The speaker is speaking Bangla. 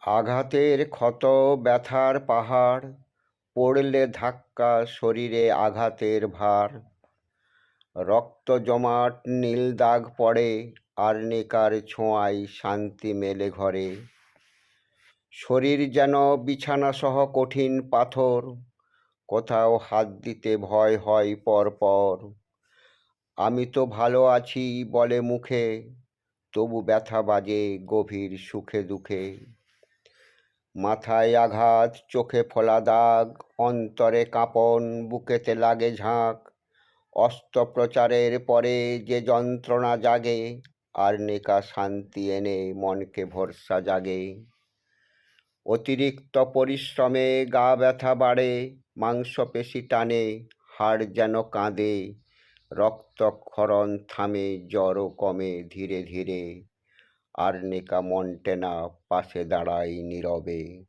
আঘাতের ক্ষত ব্যথার পাহাড়, পড়লে ধাক্কা শরীরে আঘাতের ভার, রক্ত জমাট নীল দাগ পড়ে, আর্নিকার ছোঁয়ায় শান্তি মেলে ঘরে। শরীর যেন বিছানাসহ কঠিন পাথর, কোথাও হাত দিতে ভয় হয় পরপর। আমি তো ভালো আছি বলে মুখে, তবু ব্যথা বাজে গভীর সুখে দুঃখে। মাথায় আঘাত, চোখে ফোলা দাগ, অন্তরে কাঁপন, বুকেতে লাগে ঝাঁক। অস্ত্রোপচারের পরে যে যন্ত্রণা জাগে, আর্নিকা শান্তি এনে মনকে ভরসা জাগে। অতিরিক্ত পরিশ্রমে গা ব্যথা বাড়ে, মাংসপেশি টানে, হাড় যেন কাঁদে। রক্তক্ষরণ থামে, জ্বরও কমে ধীরে ধীরে। আর্নিকা মন্টেনা পাশে দাঁড়ায় নীরবে।